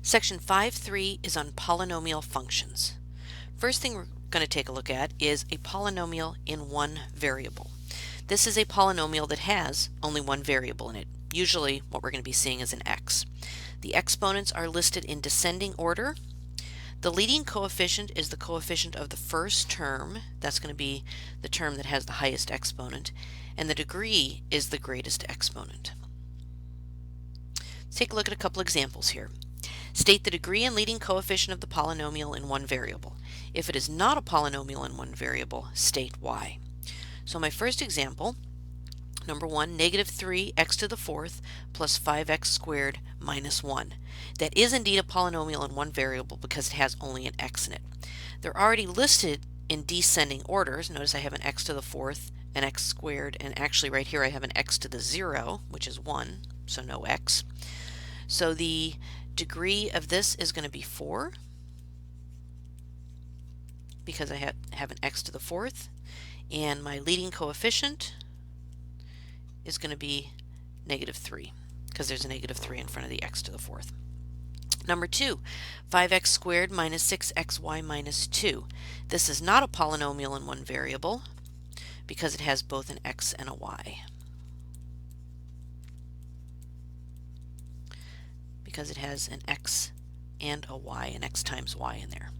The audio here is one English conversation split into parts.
Section 5.3 is on polynomial functions. First thing we're going to take a look at is a polynomial in one variable. This is a polynomial that has only one variable in it. Usually what we're going to be seeing is an x. The exponents are listed in descending order. The leading coefficient is the coefficient of the first term. That's going to be the term that has the highest exponent. And the degree is the greatest exponent. Let's take a look at a couple examples here. State the degree and leading coefficient of the polynomial in one variable. If it is not a polynomial in one variable, state why. So my first example, number 1, negative 3x to the fourth plus 5x squared minus 1. That is indeed a polynomial in one variable because it has only an x in it. They're already listed in descending orders. Notice I have an x to the fourth, an x squared, and actually right here I have an x to the 0, which is 1, so no x. So the degree of this is going to be 4 because I have an x to the fourth, and my leading coefficient is going to be negative 3 because there's a negative 3 in front of the x to the fourth. Number 2, 5x squared minus 6xy minus 2. This is not a polynomial in one variable because it has both an x and a y. Because it has an x and a y, an x times y in there.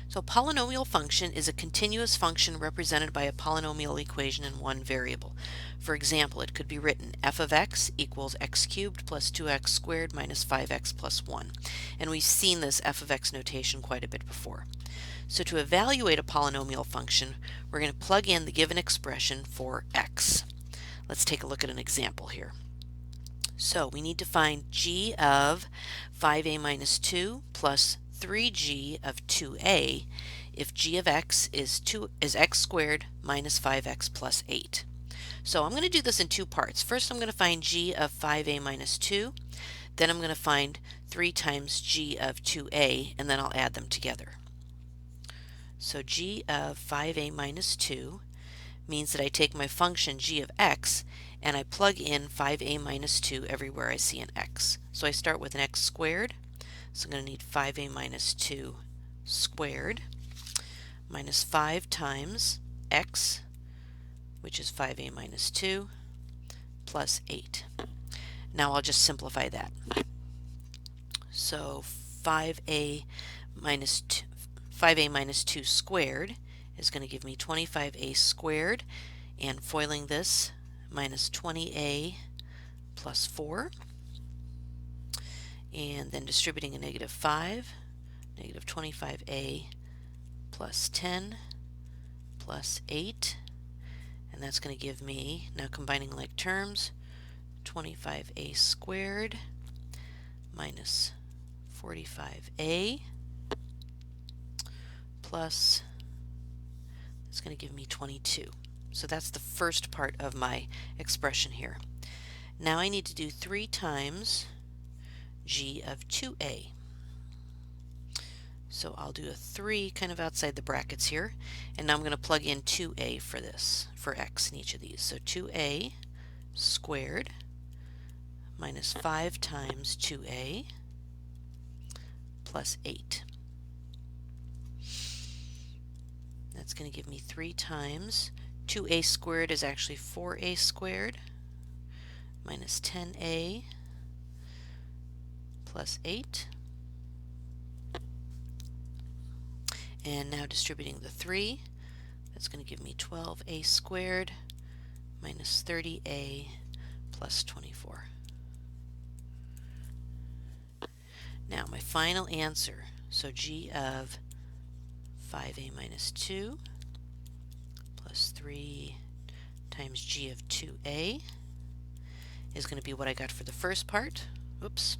So a polynomial function is a continuous function represented by a polynomial equation in one variable. For example, it could be written f of x equals x cubed plus 2x squared minus 5x plus 1. And we've seen this f of x notation quite a bit before. So to evaluate a polynomial function, we're going to plug in the given expression for x. Let's take a look at an example here. So we need to find g of 5a minus 2 plus 3g of 2a if g of x is x squared minus 5x plus 8. So I'm going to do this in two parts. First I'm going to find g of 5a minus 2, then I'm going to find 3 times g of 2a, and then I'll add them together. So g of 5a minus 2 means that I take my function g of x and I plug in 5a minus 2 everywhere I see an x. So I start with an x squared, so I'm going to need 5a minus 2 squared minus 5 times x, which is 5a minus 2, plus 8. Now I'll just simplify that. So 5a minus 2 squared is going to give me 25a squared, and foiling this, minus 20a plus 4, and then distributing a negative 5, negative 25a plus 10 plus 8, and that's going to give me, now combining like terms, 25a squared minus 45a plus, it's going to give me 22. So that's the first part of my expression here. Now I need to do 3 times g of 2a. So I'll do a 3 kind of outside the brackets here, and now I'm going to plug in 2a for this, for x in each of these. So 2a squared minus 5 times 2a plus 8. That's going to give me 3 times 2a squared is actually 4a squared minus 10a plus 8. And now distributing the 3, that's going to give me 12a squared minus 30a plus 24. Now my final answer, so g of 5a minus 2 plus 3 times g of 2a is going to be what I got for the first part. Oops.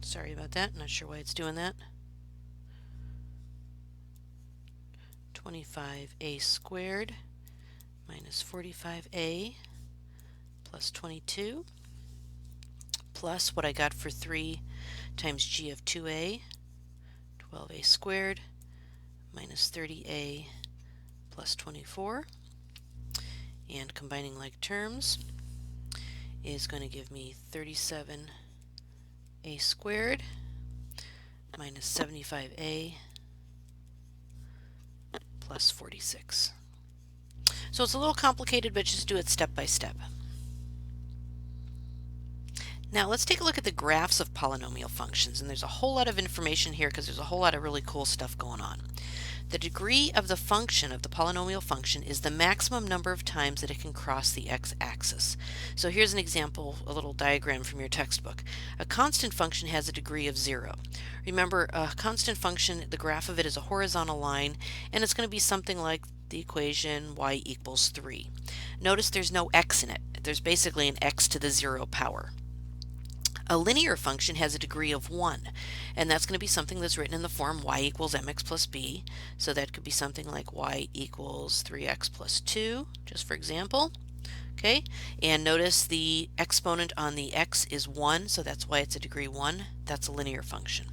Sorry about that. Not sure why it's doing that. 25a squared minus 45a plus 22 plus what I got for 3 times g of 2a, 12a squared minus 30a plus 24. And combining like terms is going to give me 37a squared minus 75a plus 46. So it's a little complicated, but just do it step by step. Now let's take a look at the graphs of polynomial functions, and there's a whole lot of information here because there's a whole lot of really cool stuff going on. The degree of the function of the polynomial function is the maximum number of times that it can cross the x-axis. So here's an example, a little diagram from your textbook. A constant function has a degree of 0. Remember, a constant function, the graph of it is a horizontal line, and it's going to be something like the equation y equals 3. Notice there's no x in it. There's basically an x to the 0 power. A linear function has a degree of 1, and that's going to be something that's written in the form y equals mx plus b. So that could be something like y equals 3x plus 2, just for example. Okay, and notice the exponent on the x is 1, so that's why it's a degree 1. That's a linear function.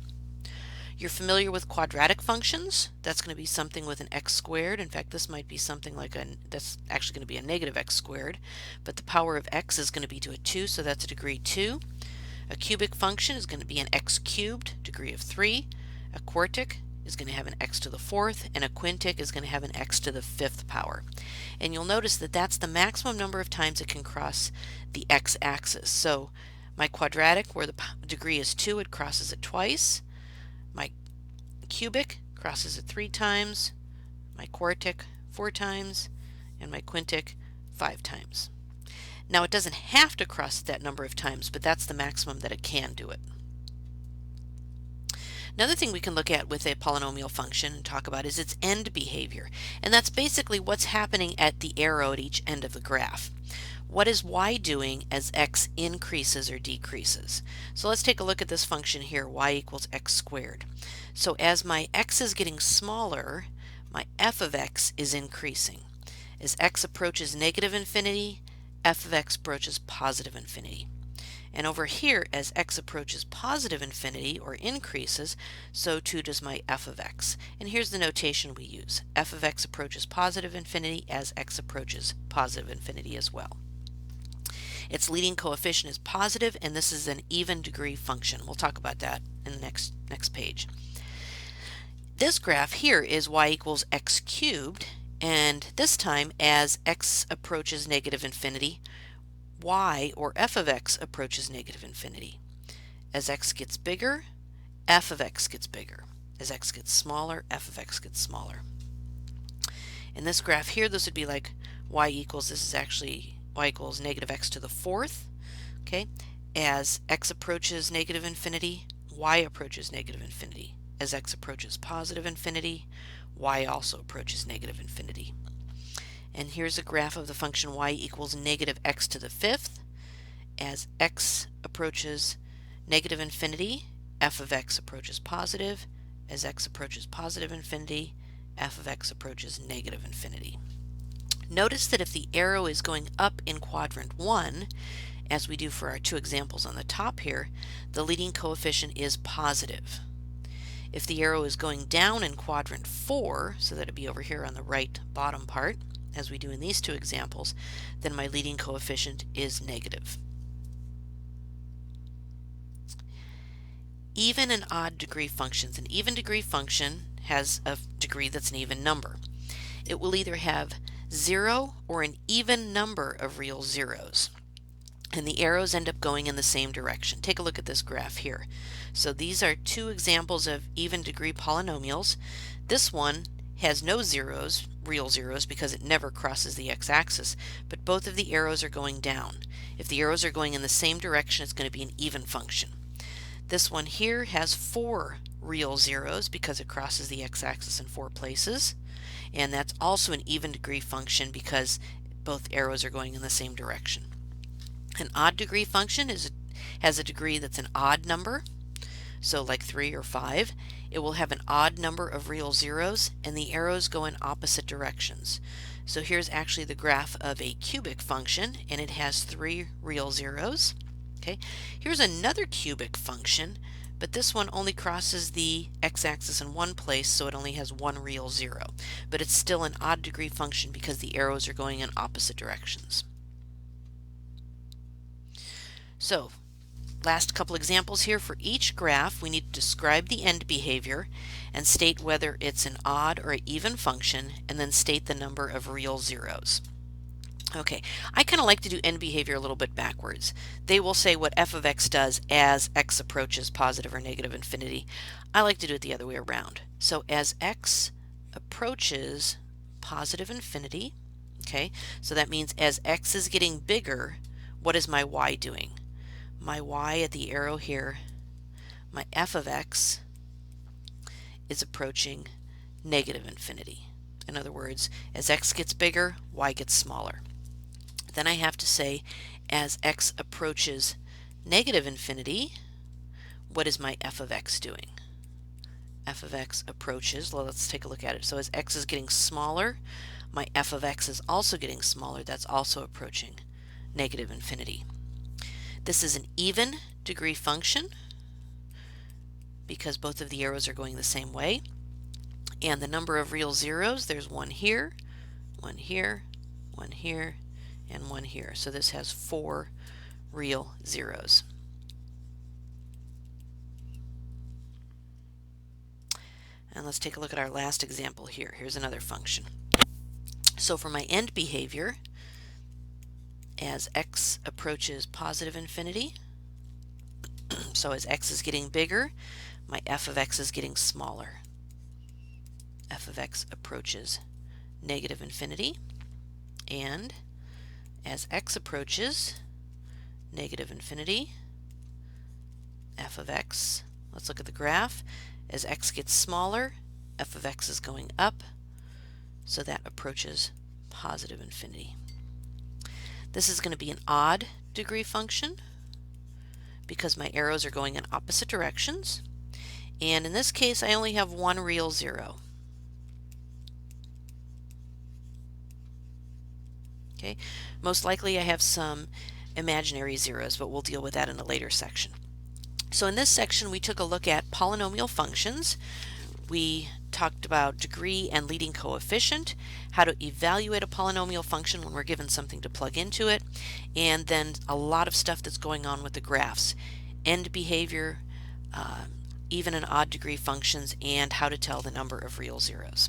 You're familiar with quadratic functions. That's going to be something with an x squared. In fact, this might be something like that's actually going to be a negative x squared, but the power of x is going to be to a 2, so that's a degree 2. A cubic function is going to be an x cubed, degree of 3. A quartic is going to have an x to the 4th, and a quintic is going to have an x to the 5th power. And you'll notice that that's the maximum number of times it can cross the x-axis. So my quadratic, where the degree is 2, it crosses it twice. My cubic crosses it 3 times. My quartic 4 times. And my quintic 5 times. Now it doesn't have to cross that number of times, but that's the maximum that it can do it. Another thing we can look at with a polynomial function and talk about is its end behavior, and that's basically what's happening at the arrow at each end of the graph. What is y doing as x increases or decreases? So let's take a look at this function here, y equals x squared. So as my x is getting smaller, my f of x is increasing. As x approaches negative infinity, f of x approaches positive infinity. And over here, as x approaches positive infinity or increases, so too does my f of x. And here's the notation we use. F of x approaches positive infinity as x approaches positive infinity as well. Its leading coefficient is positive, and this is an even degree function. We'll talk about that in the next page. This graph here is y equals x cubed, and this time as x approaches negative infinity, y or f of x approaches negative infinity. As x gets bigger, f of x gets bigger. As x gets smaller, f of x gets smaller. In this graph here, this would be like y equals, this is actually y equals negative x to the 4th. Okay, as x approaches negative infinity, y approaches negative infinity. As x approaches positive infinity, y also approaches negative infinity. And here's a graph of the function y equals negative x to the 5th. As x approaches negative infinity, f of x approaches positive. As x approaches positive infinity, f of x approaches negative infinity. Notice that if the arrow is going up in quadrant 1, as we do for our two examples on the top here, the leading coefficient is positive. If the arrow is going down in quadrant 4, so that it'd be over here on the right bottom part, as we do in these two examples, then my leading coefficient is negative. Even and odd degree functions. An even degree function has a degree that's an even number. It will either have 0 or an even number of real zeros, and the arrows end up going in the same direction. Take a look at this graph here. So these are two examples of even degree polynomials. This one has no zeros, real zeros, because it never crosses the x-axis, but both of the arrows are going down. If the arrows are going in the same direction, it's going to be an even function. This one here has 4 real zeros because it crosses the x-axis in 4 places, and that's also an even degree function because both arrows are going in the same direction. An odd degree function has a degree that's an odd number, so like 3 or 5. It will have an odd number of real zeros, and the arrows go in opposite directions. So here's actually the graph of a cubic function, and it has 3 real zeros. Okay, here's another cubic function, but this one only crosses the x-axis in one place, so it only has one real zero. But it's still an odd degree function because the arrows are going in opposite directions. So, last couple examples here. For each graph, we need to describe the end behavior and state whether it's an odd or an even function, and then state the number of real zeros. Okay, I kind of like to do end behavior a little bit backwards. They will say what f of x does as x approaches positive or negative infinity. I like to do it the other way around. So as x approaches positive infinity, okay, so that means as x is getting bigger, what is my y doing? My y at the arrow here, my f of x is approaching negative infinity. In other words, as x gets bigger, y gets smaller. Then I have to say, as x approaches negative infinity, what is my f of x doing? F of x approaches, well, let's take a look at it. So as x is getting smaller, my f of x is also getting smaller. That's also approaching negative infinity. This is an even degree function because both of the arrows are going the same way. And the number of real zeros, there's one here, one here, one here, and one here. So this has 4 real zeros. And let's take a look at our last example here. Here's another function. So for my end behavior, as x approaches positive infinity, so as x is getting bigger, my f of x is getting smaller. F of x approaches negative infinity, and as x approaches negative infinity, f of x, let's look at the graph. As x gets smaller, f of x is going up, so that approaches positive infinity. This is going to be an odd degree function because my arrows are going in opposite directions. And in this case, I only have one real zero. Okay, most likely I have some imaginary zeros, but we'll deal with that in a later section. So in this section, we took a look at polynomial functions. We talked about degree and leading coefficient, how to evaluate a polynomial function when we're given something to plug into it, and then a lot of stuff that's going on with the graphs, end behavior, even and odd degree functions, and how to tell the number of real zeros.